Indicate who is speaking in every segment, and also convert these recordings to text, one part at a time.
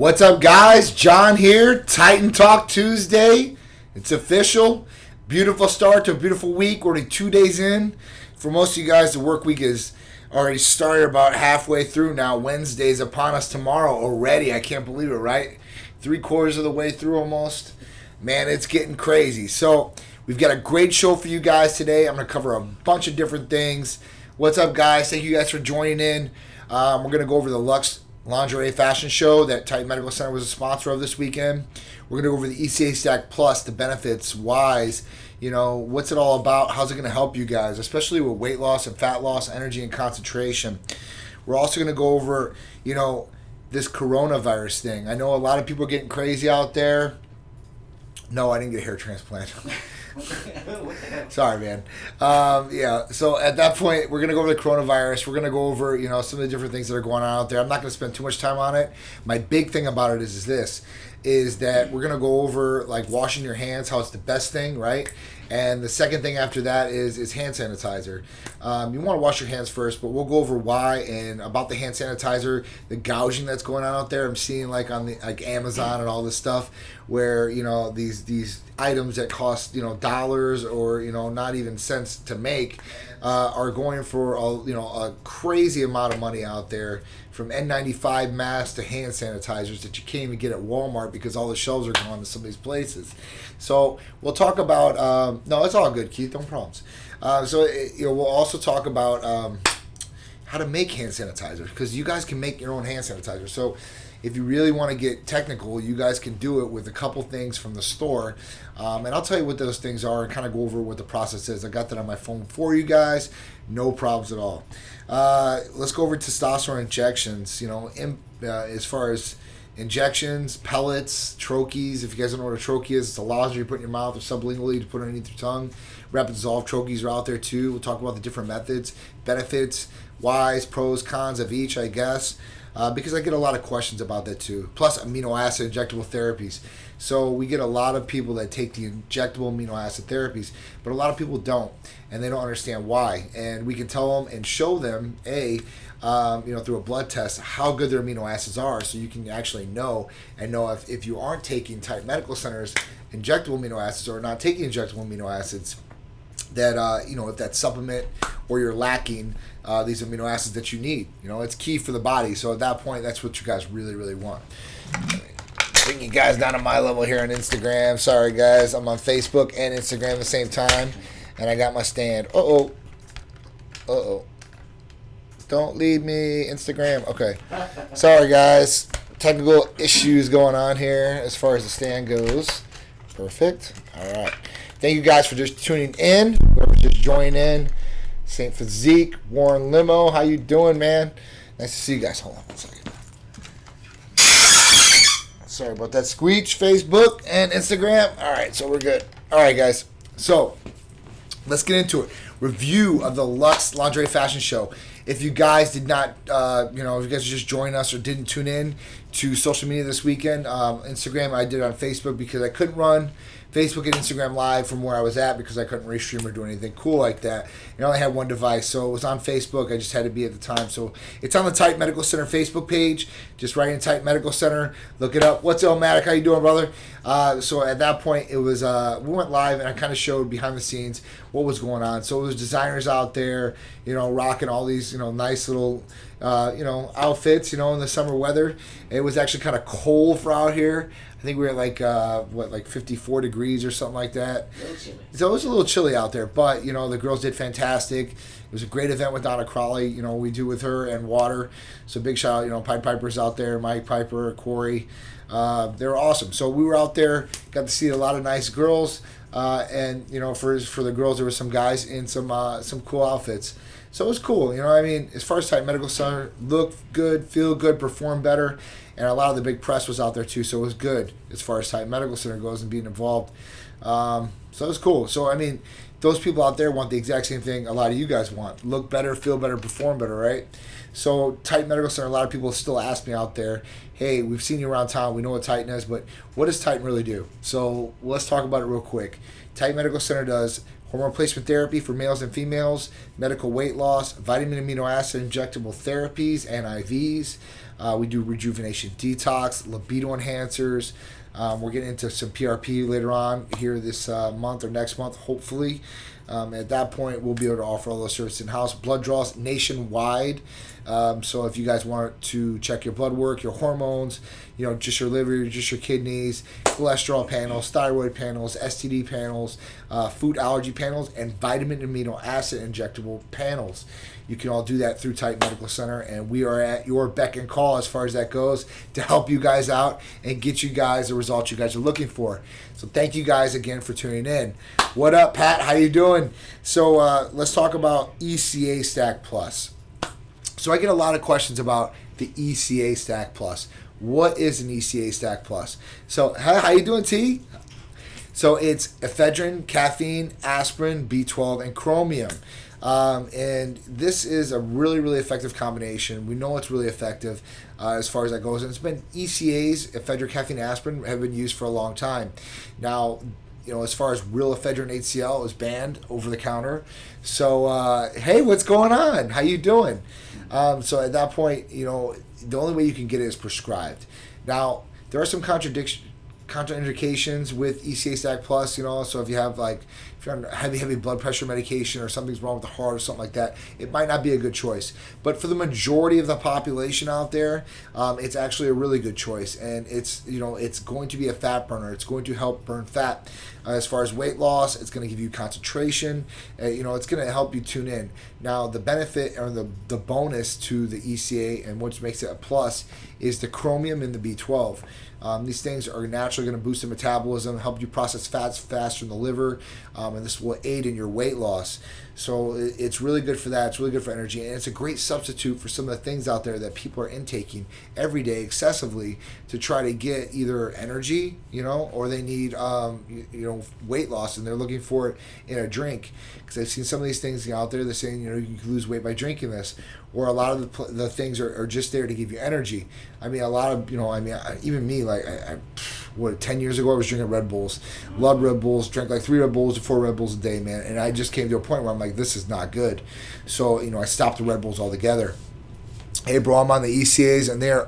Speaker 1: What's up, guys? John here. Titan Talk Tuesday. It's official. Beautiful start to a beautiful week. We're already 2 days in. For most of you guys, the work week is already started about halfway through now. Wednesday's upon us tomorrow already. I can't believe it, right? 3/4 of the way through almost. Man, it's getting crazy. So we've got a great show for you guys today. I'm going to cover a bunch of different things. What's up, guys? Thank you guys for joining in. We're going to go over the Luxe lingerie fashion show that Titan Medical Center was a sponsor of this weekend. We're going to go over the ECA STACK Plus, the benefits, whys, what's it all about, how's it going to help you guys, especially with weight loss and fat loss, energy and concentration. We're also going to go over, this coronavirus thing. I know a lot of people are getting crazy out there. No, I didn't get a hair transplant. Sorry, man. So at that point, we're going to go over the coronavirus. We're going to go over, some of the different things that are going on out there. I'm not going to spend too much time on it. My big thing about it is that we're going to go over, like, washing your hands, how it's the best thing, right? And the second thing after that is hand sanitizer. You want to wash your hands first, but we'll go over why and about the hand sanitizer, the gouging that's going on out there. I'm seeing on the Amazon and all this stuff where these items that cost dollars or not even cents to make are going for a crazy amount of money out there, from N95 masks to hand sanitizers that you can't even get at Walmart because all the shelves are gone to some of these places. So we'll talk about no, it's all good, Keith, no problems. We'll also talk about how to make hand sanitizer, because you guys can make your own hand sanitizer. So if you really want to get technical, you guys can do it with a couple things from the store. And I'll tell you what those things are and kind of go over what the process is. I got that on my phone for you guys. No problems at all. Let's go over testosterone injections. As far as injections, pellets, troches. If you guys don't know what a troche is, it's a lozenge you put in your mouth or sublingually to put underneath your tongue. Rapid dissolve troches are out there too. We'll talk about the different methods, benefits, whys, pros, cons of each, I guess. Because I get a lot of questions about that too. Plus amino acid injectable therapies. So we get a lot of people that take the injectable amino acid therapies, but a lot of people don't, and they don't understand why. And we can tell them and show them through a blood test how good their amino acids are, so you can actually know if you aren't taking Titan Medical Center's injectable amino acids or not taking injectable amino acids, that if that supplement or you're lacking these amino acids that you need. It's key for the body. So at that point, that's what you guys really, really want. Bring you guys down to my level here on Instagram. Sorry, guys. I'm on Facebook and Instagram at the same time. And I got my stand. Uh-oh. Don't leave me, Instagram. Okay. Sorry, guys. Technical issues going on here as far as the stand goes. Perfect. All right. Thank you guys for just tuning in. Whoever's just joining in. St. Physique, Warren Limo. How you doing, man? Nice to see you guys. Hold on one second. Sorry about that squeech. Facebook and Instagram. All right, so we're good. All right, guys. So let's get into it. Review of the Luxe Lingerie Fashion Show. If you guys did not, if you guys just joined us or didn't tune in to social media this weekend, Instagram, I did it on Facebook because I couldn't run Facebook and Instagram live from where I was at because I couldn't restream or do anything cool like that. I only had one device, so it was on Facebook. I just had to be at the time. So it's on the Titan Medical Center Facebook page. Just write in Titan Medical Center. Look it up. What's up, Matt? How you doing, brother? So at that point, it was we went live, and I kind of showed behind the scenes what was going on. So it was designers out there, rocking all these, nice little, outfits, in the summer weather. It was actually kind of cold for out here. I think we were at 54 degrees or something like that. So it was a little chilly out there, but, the girls did fantastic. It was a great event with Donna Crawley, we do with her and Water. So big shout out, Pied Piper's out there, Mike Piper, Corey. They were awesome. So we were out there, got to see a lot of nice girls. And, for the girls, there were some guys in some cool outfits. So it was cool, as far as Titan Medical Center, look good, feel good, perform better, and a lot of the big press was out there too, so it was good as far as Titan Medical Center goes and being involved. So it was cool. So, those people out there want the exact same thing a lot of you guys want. Look better, feel better, perform better, right? So Titan Medical Center, a lot of people still ask me out there, hey, we've seen you around town, we know what Titan is, but what does Titan really do? So let's talk about it real quick. Titan Medical Center does hormone replacement therapy for males and females, medical weight loss, vitamin amino acid injectable therapies and IVs, We do rejuvenation detox, libido enhancers. We're getting into some PRP later on here this month or next month, hopefully. At that point, we'll be able to offer all those services in-house. Blood draws nationwide. So if you guys want to check your blood work, your hormones, just your liver, just your kidneys, cholesterol panels, thyroid panels, STD panels, food allergy panels, and vitamin and amino acid injectable panels. You can all do that through Titan Medical Center, and we are at your beck and call as far as that goes to help you guys out and get you guys the results you guys are looking for. So thank you guys again for tuning in. What up, Pat? How you doing? So let's talk about ECA STACK Plus. So I get a lot of questions about the ECA STACK Plus. What is an ECA STACK Plus? So how you doing, T? So it's ephedrine, caffeine, aspirin, B12, and chromium. And this is a really, really effective combination. We know it's really effective as far as that goes. And it's been ECAs, ephedrine, caffeine, aspirin, have been used for a long time. Now, as far as real ephedrine HCl is banned over the counter. So, hey, what's going on? How you doing? So at that point, the only way you can get it is prescribed. Now, there are some contraindications with ECA STACK Plus, so if you have if you're on heavy blood pressure medication or something's wrong with the heart or something like that, it might not be a good choice. But for the majority of the population out there, it's actually a really good choice, and it's going to be a fat burner. It's going to help burn fat. As far as weight loss, it's going to give you concentration. It's going to help you tune in. Now, the benefit or the bonus to the ECA and what makes it a plus is the chromium and the B12. These things are naturally going to boost the metabolism, help you process fats faster in the liver, and this will aid in your weight loss. So it's really good for that. It's really good for energy, and it's a great substitute for some of the things out there that people are intaking every day excessively to try to get either energy, or they need, weight loss, and they're looking for it in a drink. Because I've seen some of these things out there. They're saying, you can lose weight by drinking this, or a lot of the things are just there to give you energy. I mean, a lot of, even me, 10 years ago, I was drinking Red Bulls. Loved Red Bulls, drank 3 Red Bulls to 4 Red Bulls a day, man. And I just came to a point where I'm like, this is not good. So, I stopped the Red Bulls altogether. Hey, bro, I'm on the ECAs, and they're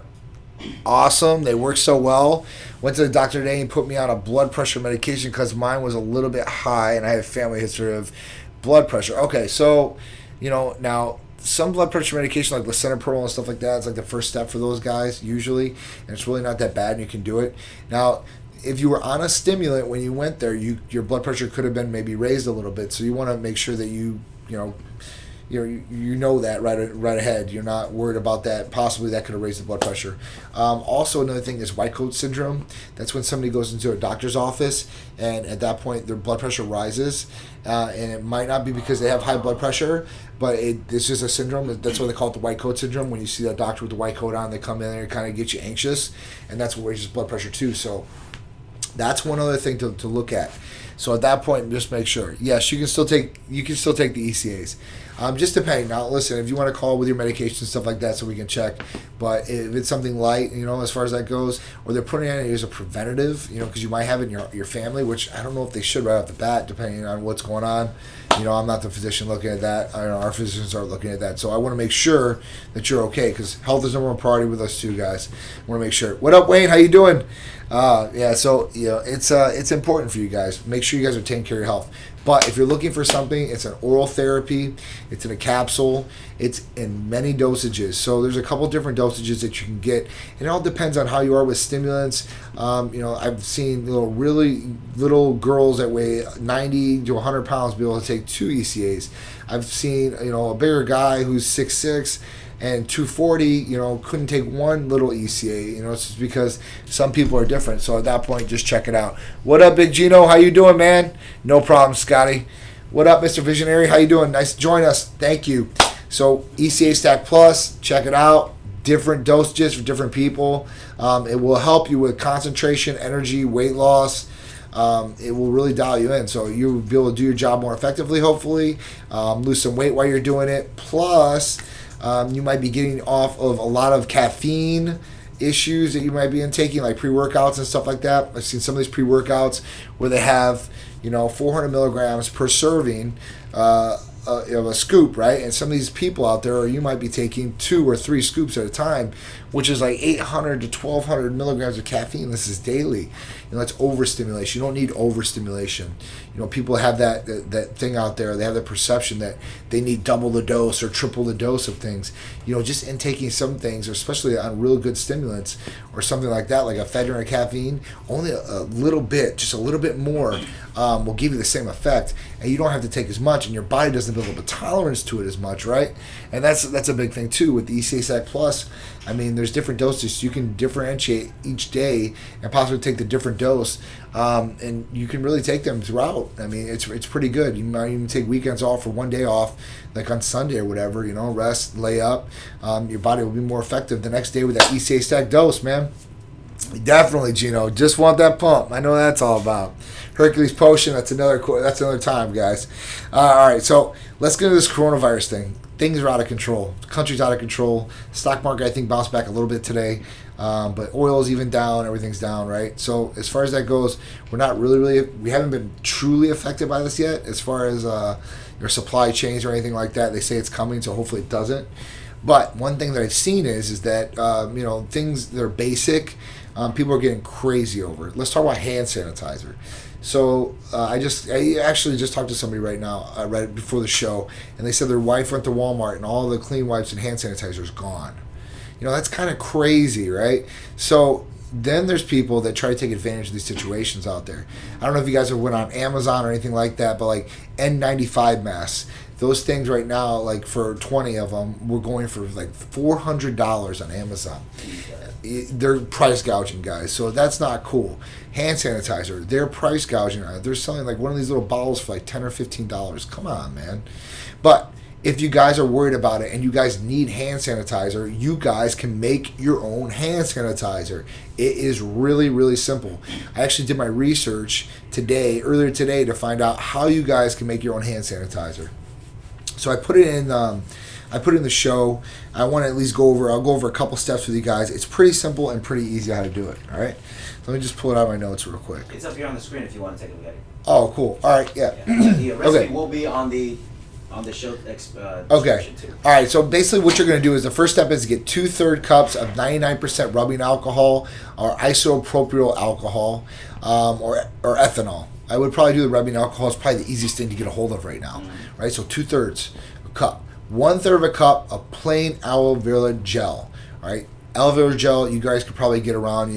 Speaker 1: awesome. They work so well. Went to the doctor today and put me on a blood pressure medication because mine was a little bit high, and I have a family history of blood pressure. Okay, so, now some blood pressure medication like lisinopril and stuff like that is the first step for those guys usually, and it's really not that bad, and you can do it. Now, if you were on a stimulant when you went there, your blood pressure could have been maybe raised a little bit, so you want to make sure that you know that right ahead. You're not worried about that. Possibly that could have raised the blood pressure. Also, another thing is white coat syndrome. That's when somebody goes into a doctor's office, and at that point their blood pressure rises, and it might not be because they have high blood pressure, but it's just a syndrome. That's why they call it the white coat syndrome. When you see that doctor with the white coat on, they come in there and kind of get you anxious, and that's what raises blood pressure too. So that's one other thing to look at. So at that point, just make sure. Yes, you can still take the ECAs. Just depending. Now, listen, if you want to call with your medication and stuff like that so we can check, but if it's something light, as far as that goes, or they're putting it in as a preventative, because you might have it in your family, which I don't know if they should right off the bat, depending on what's going on. I'm not the physician looking at that. Our physicians are looking at that. So I want to make sure that you're okay, because health is number one priority with us too, guys. I want to make sure. What up, Wayne? How you doing? So it's important for you guys. Make sure you guys are taking care of your health. But if you're looking for something, it's an oral therapy, it's in a capsule, it's in many dosages. So there's a couple different dosages that you can get. It all depends on how you are with stimulants. I've seen really little girls that weigh 90 to 100 pounds be able to take 2 ECAs. I've seen a bigger guy who's 6'6", and 240, couldn't take one little ECA. It's just because some people are different. So at that point, just check it out. What up, Big Gino? How you doing, man? No problem, Scotty. What up, Mr. Visionary? How you doing? Nice to join us. Thank you. So ECA STACK Plus, check it out. Different dosages for different people. It will help you with concentration, energy, weight loss. It will really dial you in. So you'll be able to do your job more effectively, hopefully. Lose some weight while you're doing it. Plus, you might be getting off of a lot of caffeine issues that you might be taking, like pre-workouts and stuff like that. I've seen some of these pre-workouts where they have, 400 milligrams per serving a scoop, right? And some of these people out there, or you might be taking 2 or 3 scoops at a time, which is like 800 to 1,200 milligrams of caffeine. This is daily. That's overstimulation. You don't need overstimulation. People have that thing out there. They have the perception that they need double the dose or triple the dose of things. Just intaking some things, or especially on real good stimulants or something like that, like ephedrine or caffeine, only a little bit, just a little bit more, will give you the same effect, and you don't have to take as much, and your body doesn't build up a tolerance to it as much, right? And that's a big thing too with the ECA STACK Plus. There's different doses, so you can differentiate each day and possibly take the different dose, and you can really take them throughout. It's pretty good. You might even take weekends off or one day off, like on Sunday or whatever. Rest, lay up. Your body will be more effective the next day with that ECA STACK dose, man. Definitely, Gino. Just want that pump. I know what that's all about. Hercules Potion. That's another time, guys. All right, so let's get into this coronavirus thing. Things are out of control. The country's out of control. Stock market, I think, bounced back a little bit today, but oil is even down. Everything's down, right? So as far as that goes, we're not we haven't been truly affected by this yet. As far as your supply chains or anything like that, they say it's coming, so hopefully it doesn't. But one thing that I've seen is that things that are basic, people are getting crazy over. Let's talk about hand sanitizer. So I actually just talked to somebody right now, right before the show, and they said their wife went to Walmart and all the clean wipes and hand sanitizer is gone. That's kind of crazy, right? So then there's people that try to take advantage of these situations out there. I don't know if you guys have went on Amazon or anything like that, but like N95 masks, those things right now, like for 20 of them, we're going for like $400 on Amazon. They're price gouging, guys, so that's not cool. Hand sanitizer, they're price gouging. They're selling like one of these little bottles for like $10 or $15. Come on, man. But if you guys are worried about it and you guys need hand sanitizer, you guys can make your own hand sanitizer. It is really, really simple. I actually did my research earlier today, to find out how you guys can make your own hand sanitizer. So I put it in the show. I want to at least I'll go over a couple steps with you guys. It's pretty simple and pretty easy how to do it. All right. Let me just pull it out of my notes real quick.
Speaker 2: It's up here on the screen if you want to take a look at it.
Speaker 1: Oh, cool. All right. Yeah.
Speaker 2: The recipe will be on the show description too.
Speaker 1: All right. So basically, what you're going to do is the first step is to get 2/3 cups of 99% rubbing alcohol or isopropyl alcohol, or ethanol. I would probably do the rubbing alcohol. It's probably the easiest thing to get a hold of right now, right? So 2/3 a cup. 1/3 of a cup of plain aloe vera gel. All right, aloe vera gel, you guys could probably get around.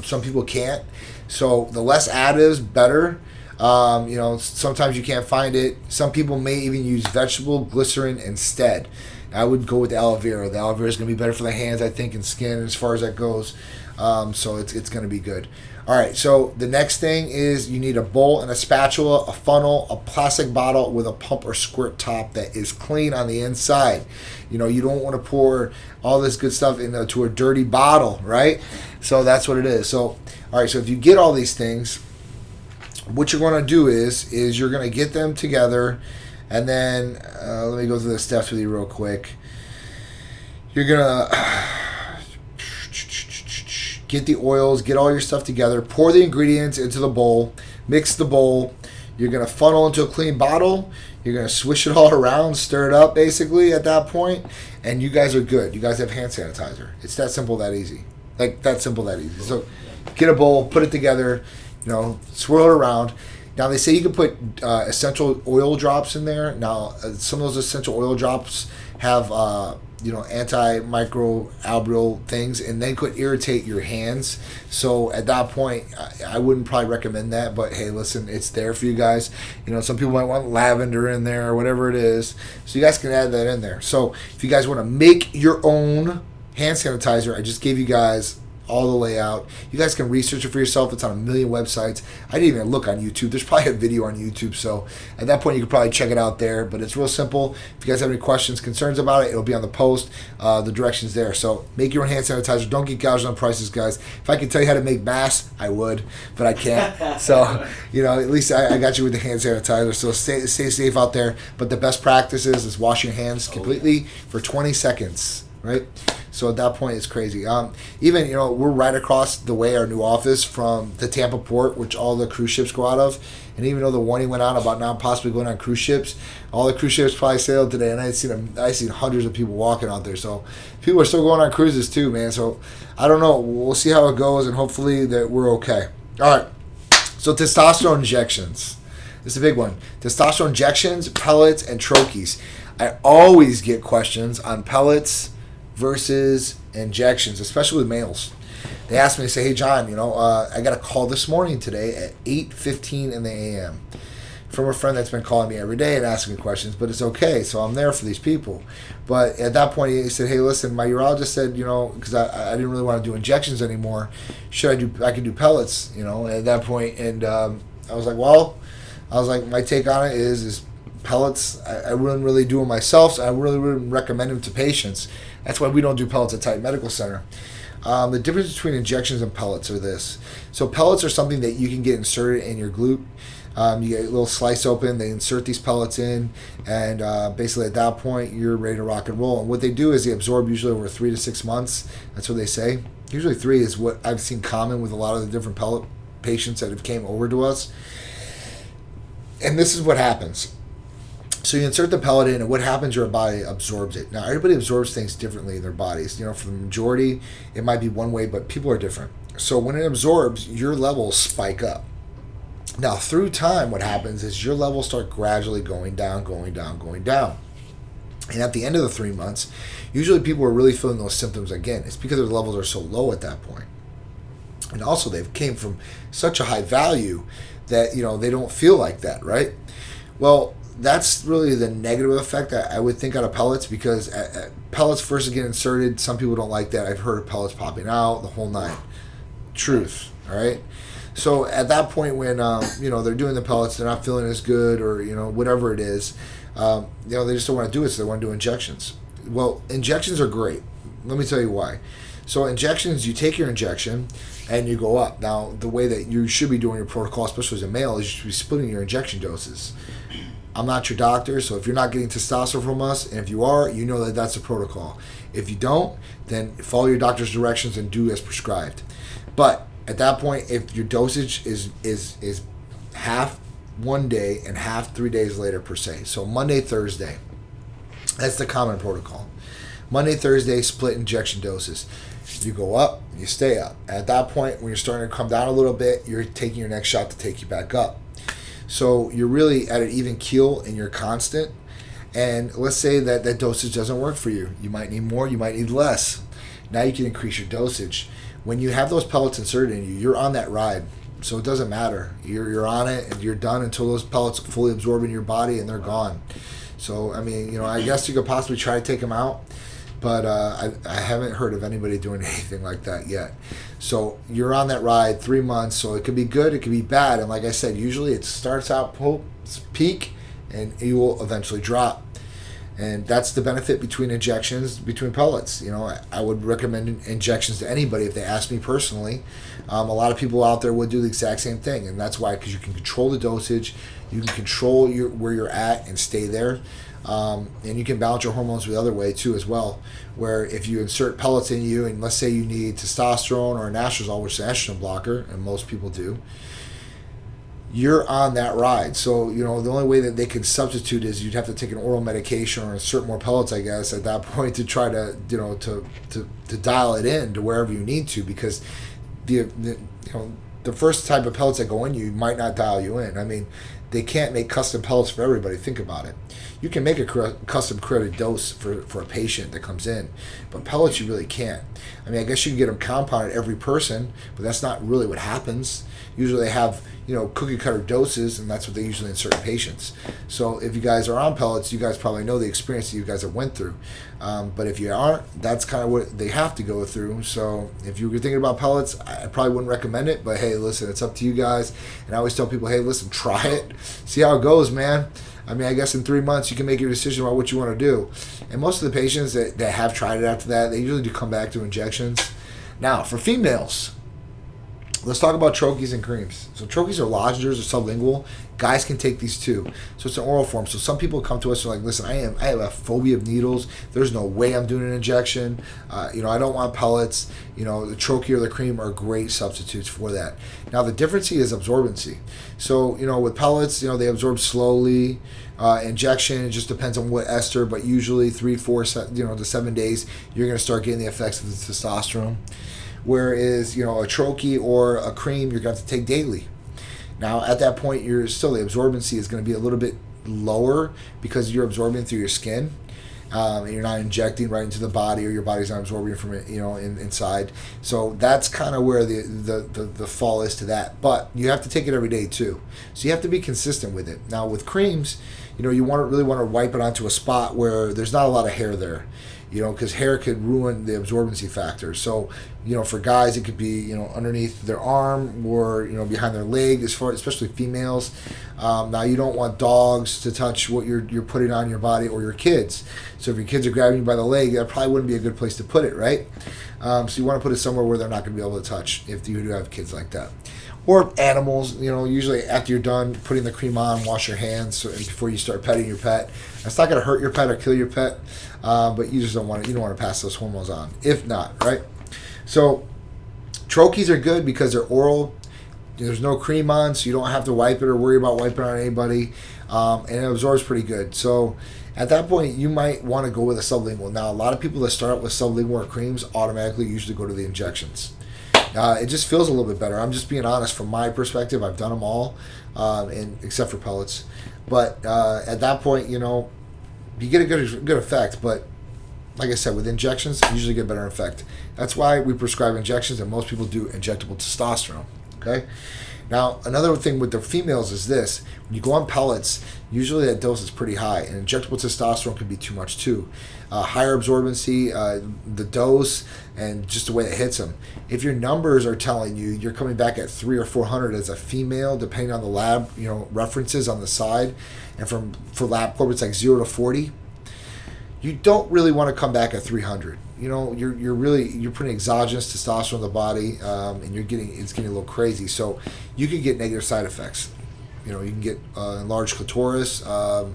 Speaker 1: Some people can't. So the less additives, better. Sometimes you can't find it. Some people may even use vegetable glycerin instead. I would go with the aloe vera. The aloe vera is going to be better for the hands, I think, and skin as far as that goes. So it's going to be good. All right, so the next thing is you need a bowl and a spatula, a funnel, a plastic bottle with a pump or squirt top that is clean on the inside. You don't want to pour all this good stuff into a dirty bottle, right? So that's what it is. So, all right, so if you get all these things, what you're going to do is you're going to get them together, and then let me go through the steps with you real quick. You're going to get the oils, get all your stuff together, pour the ingredients into the bowl, mix the bowl. You're going to funnel into a clean bottle. You're going to swish it all around, stir it up basically at that point, and you guys are good. You guys have hand sanitizer. It's that simple, that easy. Like that simple, that easy. So get a bowl, put it together, swirl it around. Now they say you can put essential oil drops in there. Now some of those essential oil drops have antimicrobial things, and they could irritate your hands. So at that point, I wouldn't probably recommend that. But hey, listen, it's there for you guys. Some people might want lavender in there or whatever it is. So you guys can add that in there. So if you guys want to make your own hand sanitizer, I just gave you guys all the layout. You guys can research it for yourself. It's on a million websites. I didn't even look on YouTube. There's probably a video on YouTube, so at that point you could probably check it out there. But it's real simple. If you guys have any questions, concerns about it, it'll be on the post. The directions there. So make your own hand sanitizer. Don't get gouged on prices, guys. If I could tell you how to make masks, I would, but I can't. So at least I got you with the hand sanitizer. So stay safe out there. But the best practice is wash your hands completely for 20 seconds. right? So at that point, it's crazy. Even, we're right across the way, our new office, from the Tampa port, which all the cruise ships go out of. And even though the warning went out about not possibly going on cruise ships, all the cruise ships probably sailed today. And I seen hundreds of people walking out there. So people are still going on cruises too, man. So I don't know. We'll see how it goes, and hopefully that we're okay. All right. So testosterone injections. This is a big one. Testosterone injections, pellets, and troches. I always get questions on pellets versus injections, especially with males. They ask me, they say, hey, John, I got a call this morning today at 8:15 in the a.m. from a friend that's been calling me every day and asking me questions, but it's okay. So I'm there for these people. But at that point, he said, hey, listen, my urologist said, because I didn't really want to do injections anymore. I could do pellets, at that point. And I was like, my take on it is pellets, I wouldn't really do them myself, so I really wouldn't recommend them to patients. That's why we don't do pellets at Titan Medical Center. The difference between injections and pellets are this. So pellets are something that you can get inserted in your glute. You get a little slice open, they insert these pellets in, and basically at that point, you're ready to rock and roll. And what they do is they absorb usually over 3 to 6 months. That's what they say. Usually 3 is what I've seen common with a lot of the different pellet patients that have came over to us. And this is what happens. So you insert the pellet in, and what happens, your body absorbs it. Now, everybody absorbs things differently in their bodies. For the majority, it might be one way, but people are different. So when it absorbs, your levels spike up. Now, through time, what happens is your levels start gradually going down, going down, going down. And at the end of the 3 months, usually people are really feeling those symptoms again. It's because their levels are so low at that point. And also, they've came from such a high value that, they don't feel like that, right? Well, that's really the negative effect I would think out of pellets, because pellets first get inserted. Some people don't like that. I've heard of pellets popping out, the whole nine. Truth, all right? So at that point when, they're doing the pellets, they're not feeling as good, or, whatever it is, they just don't want to do it, so they want to do injections. Well, injections are great. Let me tell you why. So injections, you take your injection and you go up. Now, the way that you should be doing your protocol, especially as a male, is you should be splitting your injection doses. I'm not your doctor, so if you're not getting testosterone from us, and if you are, you know that that's a protocol. If you don't, then follow your doctor's directions and do as prescribed. But at that point, if your dosage is half one day and half 3 days later per se, so Monday, Thursday, that's the common protocol. Monday, Thursday, split injection doses. You go up, you stay up. At that point, when you're starting to come down a little bit, you're taking your next shot to take you back up. So you're really at an even keel and you're constant. And let's say that dosage doesn't work for you. You might need more, you might need less. Now you can increase your dosage. When you have those pellets inserted in you, you're on that ride. So it doesn't matter. You're on it, and you're done until those pellets fully absorb in your body and they're gone. So, I guess you could possibly try to take them out. But I haven't heard of anybody doing anything like that yet. So you're on that ride 3 months. So it could be good, it could be bad. And like I said, usually it starts out peak and it will eventually drop. And that's the benefit between pellets. I would recommend injections to anybody if they ask me personally. A lot of people out there would do the exact same thing. And that's why, because you can control the dosage, you can control where you're at and stay there. And you can balance your hormones the other way too as well, where if you insert pellets in you, and let's say you need testosterone or anastrozole, which is an estrogen blocker, and most people do, you're on that ride. So, the only way that they can substitute is you'd have to take an oral medication or insert more pellets, I guess, at that point, to try to, to dial it in to wherever you need to, because the first type of pellets that go in you might not dial you in. They can't make custom pellets for everybody. Think about it. You can make a custom created dose for a patient that comes in, but pellets you really can't. I guess you can get them compounded every person, but that's not really what happens. Usually they have, cookie cutter doses, and that's what they usually insert in patients. So if you guys are on pellets, you guys probably know the experience that you guys have went through. But if you aren't, that's kind of what they have to go through. So if you were thinking about pellets, I probably wouldn't recommend it. But hey, listen, it's up to you guys. And I always tell people, hey, listen, try it. See how it goes, man. I guess in 3 months you can make your decision about what you want to do. And most of the patients that have tried it after that, they usually do come back to injections. Now, for females, Let's talk about troches and creams. So troches are lozenges or sublingual. Guys can take these too. So it's an oral form. So some people come to us and are like, listen, I have a phobia of needles. There's no way I'm doing an injection. I don't want pellets. The troche or the cream are great substitutes for that. Now the difference is absorbency. So, with pellets, they absorb slowly. Injection, it just depends on what ester, but usually 3, 4, to 7 days, you're going to start getting the effects of the testosterone. Whereas, a troche or a cream, you're going to have to take daily. Now, at that point, the absorbency is going to be a little bit lower because you're absorbing through your skin. And you're not injecting right into the body, or your body's not absorbing from it, inside. So that's kind of where the fall is to that. But you have to take it every day too. So you have to be consistent with it. Now with creams, you really want to wipe it onto a spot where there's not a lot of hair there. Because hair could ruin the absorbency factor. So, for guys, it could be, underneath their arm or, behind their leg, especially females. Now, you don't want dogs to touch what you're putting on your body, or your kids. So if your kids are grabbing you by the leg, that probably wouldn't be a good place to put it, right? So you want to put it somewhere where they're not going to be able to touch if you do have kids like that. Or animals, usually after you're done putting the cream on, wash your hands before you start petting your pet. It's not going to hurt your pet or kill your pet, but you just don't want to pass those hormones on. If not, right? So troches are good because they're oral. There's no cream on, so you don't have to wipe it or worry about wiping it on anybody, and it absorbs pretty good. So at that point, you might want to go with a sublingual. Now, a lot of people that start out with sublingual or creams automatically usually go to the injections. It just feels a little bit better. I'm just being honest from my perspective. I've done them all, and except for pellets. But at that point, you get a good effect. But like I said, with injections, you usually get better effect. That's why we prescribe injections, and most people do injectable testosterone. Okay. Now, another thing with the females is this. When you go on pellets, usually that dose is pretty high, and injectable testosterone can be too much too. Higher absorbency, the dose, and just the way it hits them. If your numbers are telling you you're coming back at 300 or 400 as a female, depending on the lab, references on the side, and for LabCorp it's like 0 to 40, you don't really want to come back at 300. You're putting exogenous testosterone in the body, and it's getting a little crazy. So you can get negative side effects. You can get enlarged clitoris or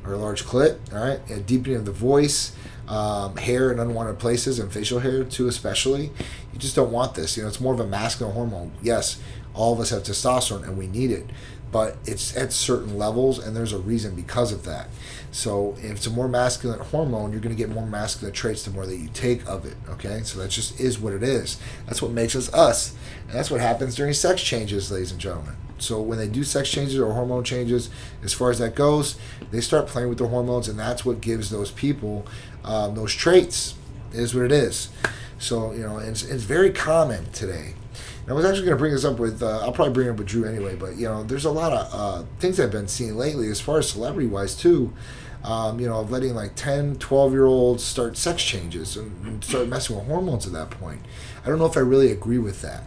Speaker 1: a large clit. All right, a deepening of the voice, hair in unwanted places, and facial hair too, especially. You just don't want this. It's more of a masculine hormone. Yes, all of us have testosterone, and we need it, but it's at certain levels, and there's a reason because of that. So if it's a more masculine hormone, you're going to get more masculine traits the more that you take of it, okay? So that just is what it is. That's what makes us us. And that's what happens during sex changes, ladies and gentlemen. So when they do sex changes or hormone changes, as far as that goes, they start playing with their hormones, and that's what gives those people those traits. It is what it is. So, it's very common today. And I was actually going to bring this up with, I'll probably bring it up with Drew anyway, but, there's a lot of things I've been seeing lately as far as celebrity-wise, too, of letting like 10, 12-year-olds start sex changes and start messing with hormones at that point. I don't know if I really agree with that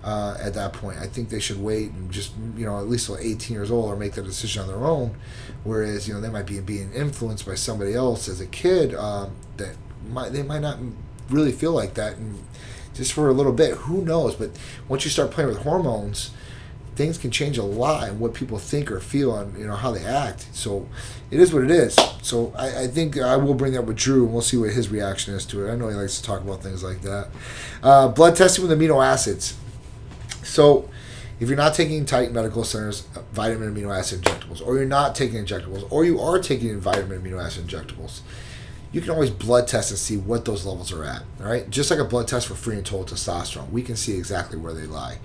Speaker 1: at that point. I think they should wait and just, at least till 18 years old or make that decision on their own, whereas, they might be being influenced by somebody else as a kid that they might not really feel like that, and just for a little bit, who knows? But once you start playing with hormones, things can change a lot in what people think or feel and how they act. So it is what it is. So I think I will bring that with Drew, and we'll see what his reaction is to it. I know he likes to talk about things like that. Blood testing with amino acids. So if you're not taking Titan Medical Center's vitamin amino acid injectables, or you're not taking injectables, or you are taking vitamin amino acid injectables, you can always blood test and see what those levels are at. All right, just like a blood test for free and total testosterone, we can see exactly where they lie.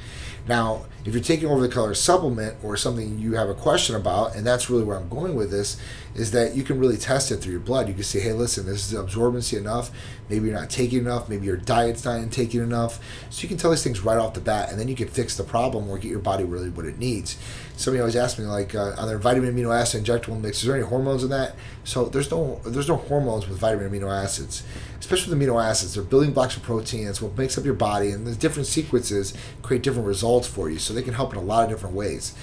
Speaker 1: Now, if you're taking over-the-counter supplement or something you have a question about, and that's really where I'm going with this, is that you can really test it through your blood. You can say, hey, listen, this is absorbency enough. Maybe you're not taking enough. Maybe your diet's not taking enough. So you can tell these things right off the bat, and then you can fix the problem or get your body really what it needs. Somebody always asks me, like, on their vitamin amino acid injectable mix, is there any hormones in that? So there's no hormones with vitamin amino acids. Especially with amino acids, they're building blocks of protein. It's what makes up your body, and the different sequences create different results for you. So they can help in a lot of different ways.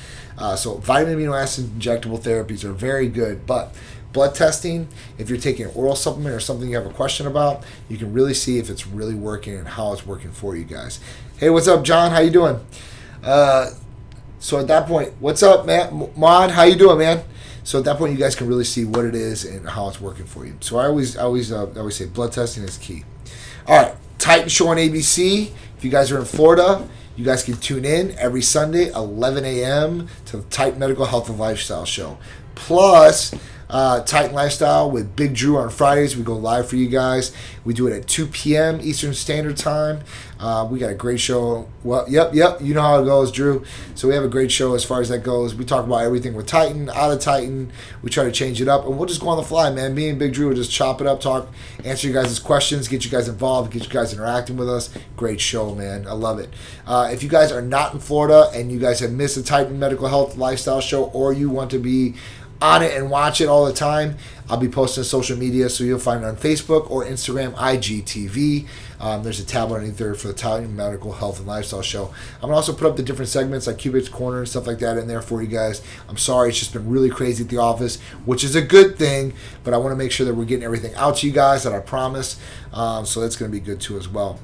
Speaker 1: So vitamin amino acid injectable therapies are very good, but blood testing, if you're taking an oral supplement or something you have a question about, you can really see if it's really working and how it's working for you guys. Hey, what's up, John? How you doing? So at that point, what's up, Matt? Mod, how you doing, man? So at that point, you guys can really see what it is and how it's working for you. So I always say blood testing is key. All right, Titan Show on ABC. If you guys are in Florida, you guys can tune in every Sunday, 11 a.m. to the Titan Medical Health and Lifestyle Show. Plus, Titan Lifestyle with Big Drew on Fridays. We go live for you guys. We do it at 2 p.m. Eastern Standard Time. We got a great show. Well, yep. You know how it goes, Drew. So we have a great show as far as that goes. We talk about everything with Titan, out of Titan. We try to change it up, and we'll just go on the fly, man. Me and Big Drew will just chop it up, talk, answer you guys' questions, get you guys involved, get you guys interacting with us. Great show, man. I love it. If you guys are not in Florida and you guys have missed the Titan Medical Health Lifestyle Show, or you want to be on it and watch it all the time, I'll be posting on social media, so you'll find it on Facebook or Instagram, IGTV. There's a tab underneath there for the Titan Medical Health and Lifestyle Show. I'm going to also put up the different segments like Cubic's Corner and stuff like that in there for you guys. I'm sorry, it's just been really crazy at the office, which is a good thing, but I want to make sure that we're getting everything out to you guys that I promise. So that's going to be good too as well.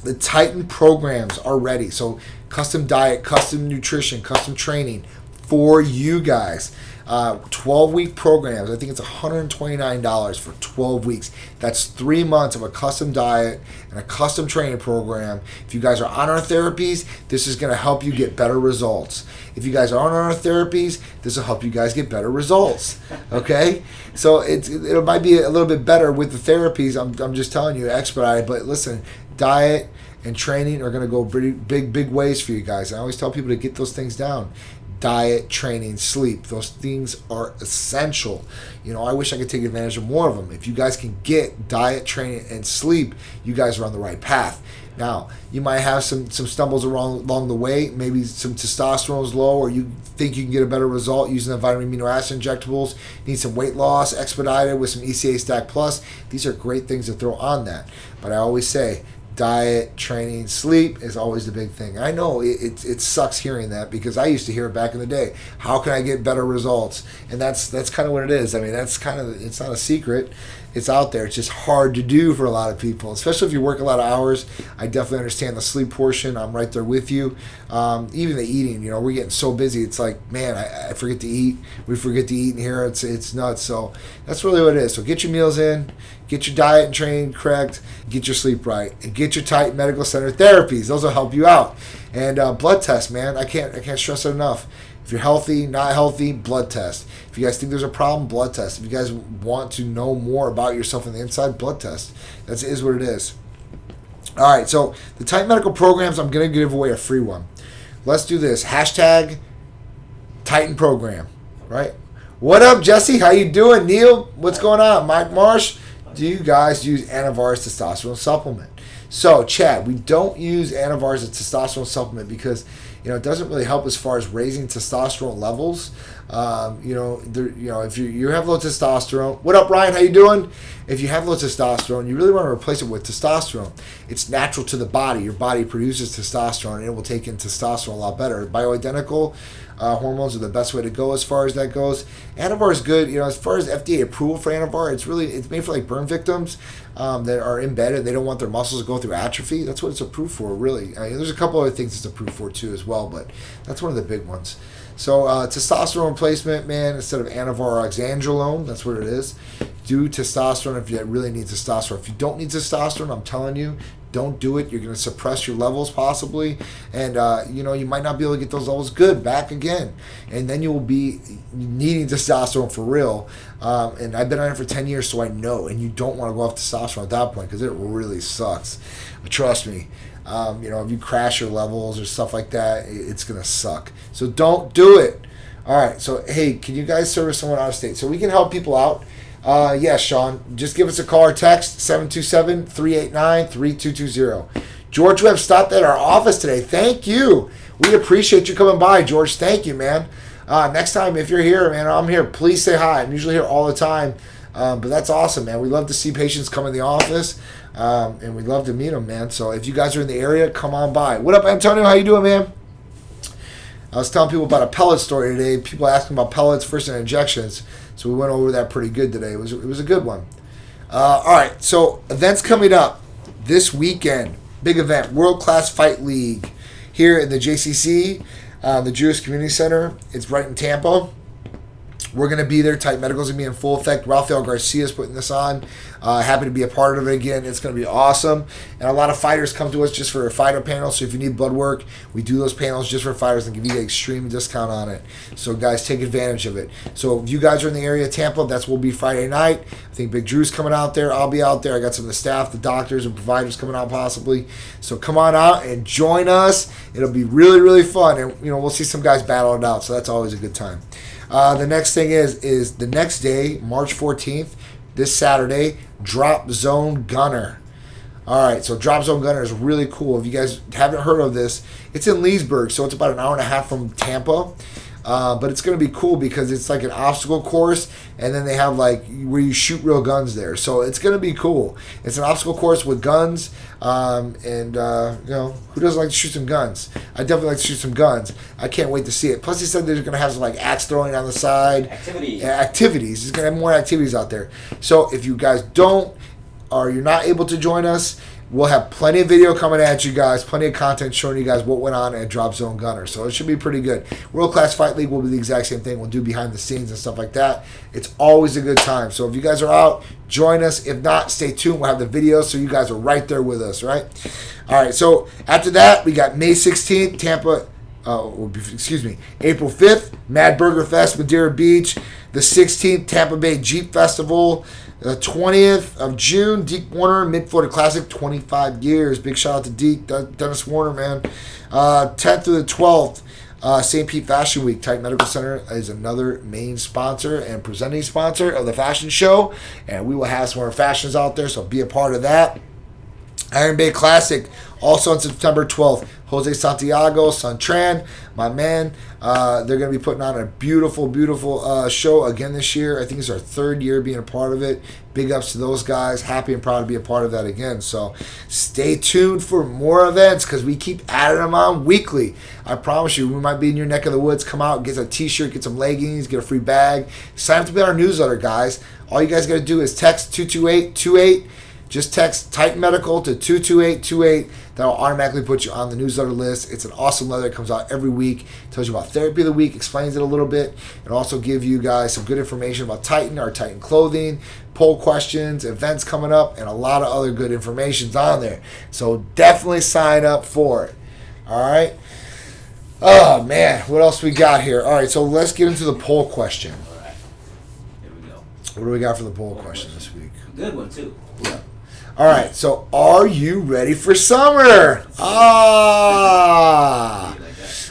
Speaker 1: The Titan programs are ready. So custom diet, custom nutrition, custom training for you guys. 12-week programs. I think it's $129 for 12 weeks. That's 3 months of a custom diet and a custom training program. If you guys are on our therapies, this is going to help you get better results. If you guys aren't on our therapies, this will help you guys get better results. Okay? So it might be a little bit better with the therapies. I'm just telling you, expedited. But listen, diet and training are going to go pretty big ways for you guys. I always tell people to get those things down. Diet, training, sleep. Those things are essential. I wish I could take advantage of more of them. If you guys can get diet, training, and sleep, you guys are on the right path. Now, you might have some stumbles along the way. Maybe some testosterone is low, or you think you can get a better result using the vitamin amino acid injectables. Need some weight loss expedited with some ECA STACK Plus. These are great things to throw on that. But I always say, diet, training, sleep is always the big thing. I know it sucks hearing that, because I used to hear it back in the day. How can I get better results? And that's kind of what it is. I mean, it's not a secret. It's out there. It's just hard to do for a lot of people, especially if you work a lot of hours. I definitely understand the sleep portion. I'm right there with you. Even the eating, we're getting so busy. It's like, man, I forget to eat. We forget to eat in here. It's nuts. So that's really what it is. So get your meals in, get your diet and training correct, get your sleep right, and get your Titan Medical Center therapies. Those will help you out. And blood tests, man. I can't stress it enough. If you're healthy, not healthy, blood test. If you guys think there's a problem, blood test. If you guys want to know more about yourself on the inside, blood test. That is what it is. All right, so the Titan Medical programs, I'm going to give away a free one. Let's do this. Hashtag Titan Program, right? What up, Jesse? How you doing? Neil, what's going on? Mike Marsh, do you guys use Anavar's testosterone supplement? So, Chad, we don't use Anavar's testosterone supplement because it doesn't really help as far as raising testosterone levels. If you have low testosterone, what up, Ryan? How you doing? If you have low testosterone, you really want to replace it with testosterone. It's natural to the body. Your body produces testosterone, and it will take in testosterone a lot better. Bioidentical hormones are the best way to go as far as that goes. Anavar is good. As far as FDA approval for Anavar, it's made for like burn victims that are embedded. They don't want their muscles to go through atrophy. That's what it's approved for, really. I mean, there's a couple other things it's approved for too as well, but that's one of the big ones. So testosterone replacement, man, instead of Anavar or oxandrolone, that's what it is. Do testosterone if you really need testosterone. If you don't need testosterone, I'm telling you, don't do it. You're going to suppress your levels possibly, and you might not be able to get those levels good back again, and then you will be needing testosterone for real. And I've been on it for 10 years, so I know. And you don't want to go off testosterone at that point because it really sucks. But trust me. If you crash your levels or stuff like that, it's going to suck. So don't do it. All right. So, hey, can you guys service someone out of state? So we can help people out. Yes, Sean. Just give us a call or text, 727-389-3220. George Webb stopped at our office today. Thank you. We appreciate you coming by, George. Thank you, man. Next time, if you're here, man, I'm here. Please say hi. I'm usually here all the time. But that's awesome, man. We love to see patients come in the office. And we'd love to meet them, man. So if you guys are in the area, come on by. What up, Antonio? How you doing, man? I was telling people about a pellet story today. People asking about pellets versus injections. So we went over that pretty good today. It was a good one. All right, so events coming up this weekend. Big event, World Class Fight League here in the JCC, the Jewish Community Center. It's right in Tampa. We're going to be there. Titan Medical's going to be in full effect. Rafael Garcia's putting this on. Happy to be a part of it again. It's going to be awesome. And a lot of fighters come to us just for a fighter panel. So if you need blood work, we do those panels just for fighters and give you an extreme discount on it. So guys, take advantage of it. So if you guys are in the area of Tampa, that's will be Friday night. I think Big Drew's coming out there. I'll be out there. I got some of the staff, the doctors, and providers coming out possibly. So come on out and join us. It'll be really, really fun. And we'll see some guys battle it out. So that's always a good time. The next thing is the next day, March 14th, this Saturday, Drop Zone Gunner. All right, so Drop Zone Gunner is really cool. If you guys haven't heard of this, it's in Leesburg, so it's about an hour and a half from Tampa. But it's going to be cool because it's like an obstacle course, and then they have like where you shoot real guns there. So it's going to be cool. It's an obstacle course with guns, and who doesn't like to shoot some guns? I definitely like to shoot some guns. I can't wait to see it. Plus, he said they're going to have some like axe throwing on the side. Activities. He's going to have more activities out there. So if you guys don't, or you're not able to join us, we'll have plenty of video coming at you guys, plenty of content showing you guys what went on at Drop Zone Gunner. So it should be pretty good. World Class Fight League will be the exact same thing. We'll do behind the scenes and stuff like that. It's always a good time. So if you guys are out, join us. If not, stay tuned. We'll have the videos so you guys are right there with us, right? All right, so after that, we got May 16th, Tampa, April 5th, Mad Burger Fest, Madeira Beach. The 16th, Tampa Bay Jeep Festival. The 20th of June, Deke Warner, Mid-Florida Classic, 25 years. Big shout out to Deke, Dennis Warner, man. 10th through the 12th, St. Pete Fashion Week. Titan Medical Center is another main sponsor and presenting sponsor of the fashion show. And we will have some more fashions out there, so be a part of that. Iron Bay Classic, also on September 12th. Jose Santiago, Suntran, my man. They're going to be putting on a beautiful, beautiful show again this year. I think it's our third year being a part of it. Big ups to those guys. Happy and proud to be a part of that again. So stay tuned for more events because we keep adding them on weekly. I promise you, we might be in your neck of the woods. Come out, get a t-shirt, get some leggings, get a free bag. Sign up to be on our newsletter, guys. All you guys got to do is text 22828. Just text Titan Medical to 22828. That'll automatically put you on the newsletter list. It's an awesome letter that comes out every week. Tells you about therapy of the week, explains it a little bit, and also give you guys some good information about Titan, our Titan clothing, poll questions, events coming up, and a lot of other good information's on there. So definitely sign up for it. All right. Oh man, what else we got here? All right, so let's get into the poll question.
Speaker 2: All right. Here we go.
Speaker 1: What do we got for the poll question this week?
Speaker 2: Good one too.
Speaker 1: Yeah. All right, so are you ready for summer? Ah,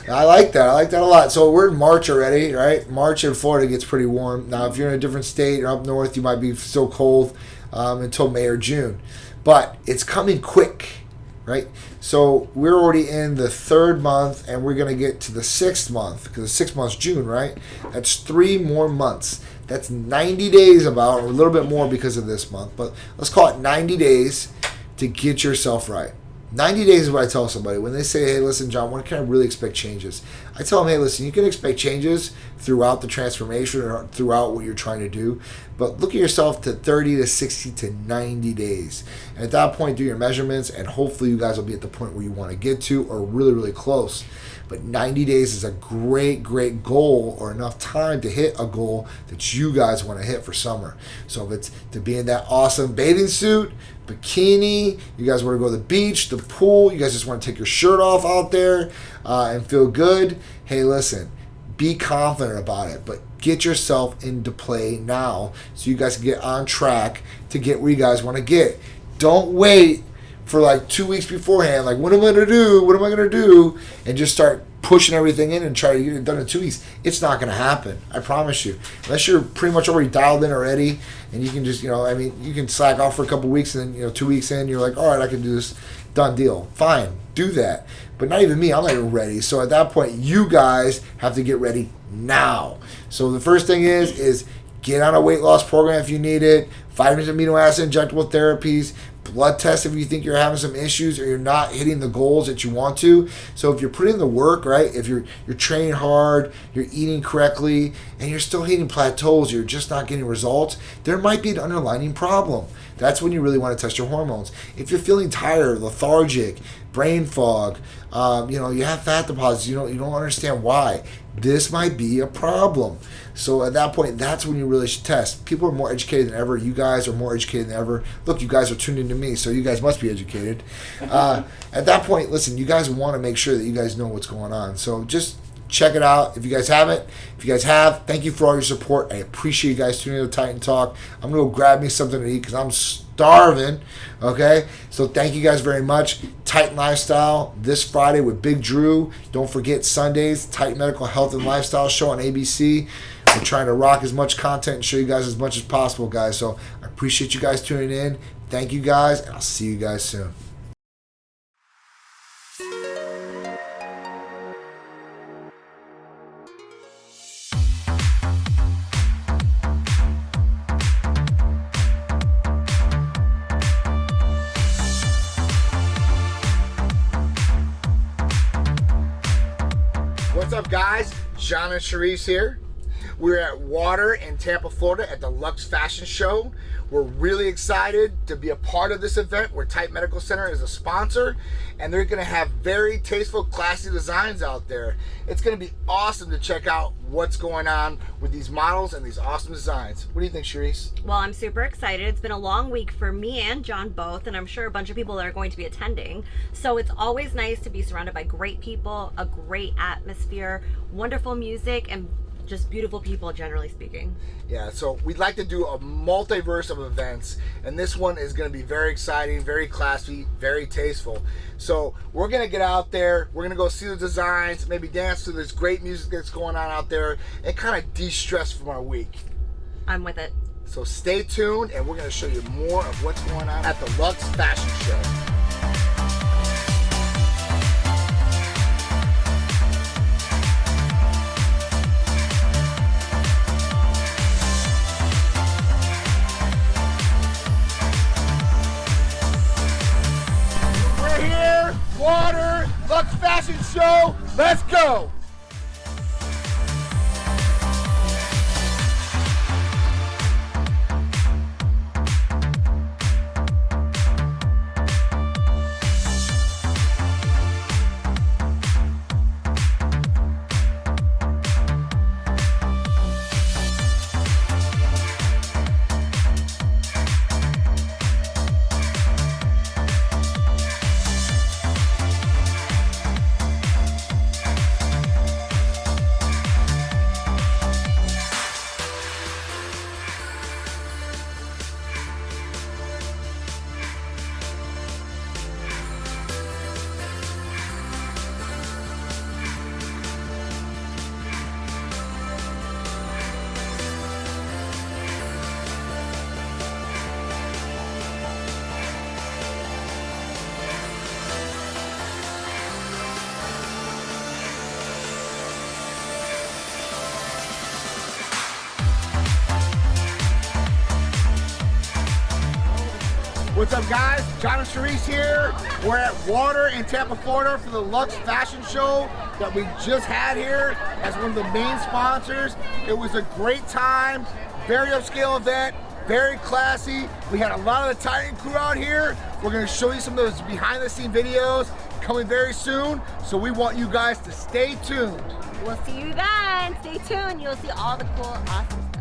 Speaker 1: I like that. I like that a lot. So we're in March already, right? March in Florida gets pretty warm. Now, if you're in a different state or up north, you might be still cold until May or June. But it's coming quick, right? So we're already in the third month, and we're going to get to the sixth month because the sixth month's June, right? That's 3 more months. That's 90 days about, or a little bit more because of this month. But let's call it 90 days to get yourself right. 90 days is what I tell somebody. When they say, hey, listen, John, when can I really expect changes? I tell them, hey, listen, you can expect changes throughout the transformation or throughout what you're trying to do. But look at yourself to 30 to 60 to 90 days. And at that point, do your measurements, and hopefully you guys will be at the point where you want to get to or really, really close. But 90 days is a great, great goal or enough time to hit a goal that you guys want to hit for summer. So if it's to be in that awesome bathing suit, bikini, you guys want to go to the beach, the pool, you guys just want to take your shirt off out there and feel good, hey, listen, be confident about it, but get yourself into play now so you guys can get on track to get where you guys want to get. Don't wait for like 2 weeks beforehand, like what am I going to do, and just start pushing everything in and try to get it done in 2 weeks. It's not going to happen, I promise you, unless you're pretty much already dialed in already, and you can just, you can slack off for a couple weeks, and then 2 weeks in, you're like, all right, I can do this, done deal, fine, do that. But not even me, I'm not even ready. So at that point, you guys have to get ready now. So the first thing is get on a weight loss program if you need it, vitamins, amino acid, injectable therapies, blood test if you think you're having some issues or you're not hitting the goals that you want to. So if you're putting in the work, right, if you're training hard, you're eating correctly, and you're still hitting plateaus, you're just not getting results, there might be an underlying problem. That's when you really want to test your hormones. If you're feeling tired, lethargic, brain fog, you have fat deposits, you don't understand why, this might be a problem. So at that point, that's when you really should test. People are more educated than ever. You guys are more educated than ever. Look, you guys are tuned into me, so you guys must be educated. At that point, listen, you guys want to make sure that you guys know what's going on. So just check it out if you guys haven't. If you guys have, thank you for all your support. I appreciate you guys tuning in to Titan Talk. I'm going to go grab me something to eat because I'm starving. Okay? So thank you guys very much. Titan Lifestyle this Friday with Big Drew. Don't forget Sundays, Titan Medical Health and Lifestyle Show on ABC. We're trying to rock as much content and show you guys as much as possible, guys. So I appreciate you guys tuning in. Thank you guys, and I'll see you guys soon. What's up, guys? John and Sharice here. We're at Water in Tampa, Florida at the Luxe Fashion Show. We're really excited to be a part of this event where Titan Medical Center is a sponsor, and they're going to have very tasteful, classy designs out there. It's going to be awesome to check out what's going on with these models and these awesome designs. What do you think, Sharice?
Speaker 3: Well, I'm super excited. It's been a long week for me and John both, and I'm sure a bunch of people that are going to be attending. So it's always nice to be surrounded by great people, a great atmosphere, wonderful music, and just beautiful people, generally speaking.
Speaker 1: Yeah, so we'd like to do a multiverse of events, and this one is going to be very exciting, very classy, very tasteful. So we're going to get out there, we're going to go see the designs, maybe dance to this great music that's going on out there, and kind of de-stress from our week.
Speaker 3: I'm with it.
Speaker 1: So stay tuned, and we're going to show you more of what's going on at the Luxe Fashion Show. Water, Luxe Fashion Show, let's go! What's up, guys? John and Sharice here. We're at Water in Tampa, Florida for the Luxe Fashion Show that we just had here as one of the main sponsors. It was a great time, very upscale event, very classy. We had a lot of the Titan crew out here. We're gonna show you some of those behind the scene videos coming very soon. So we want you guys to stay tuned.
Speaker 3: We'll see you then. Stay tuned. You'll see all the cool, awesome stuff.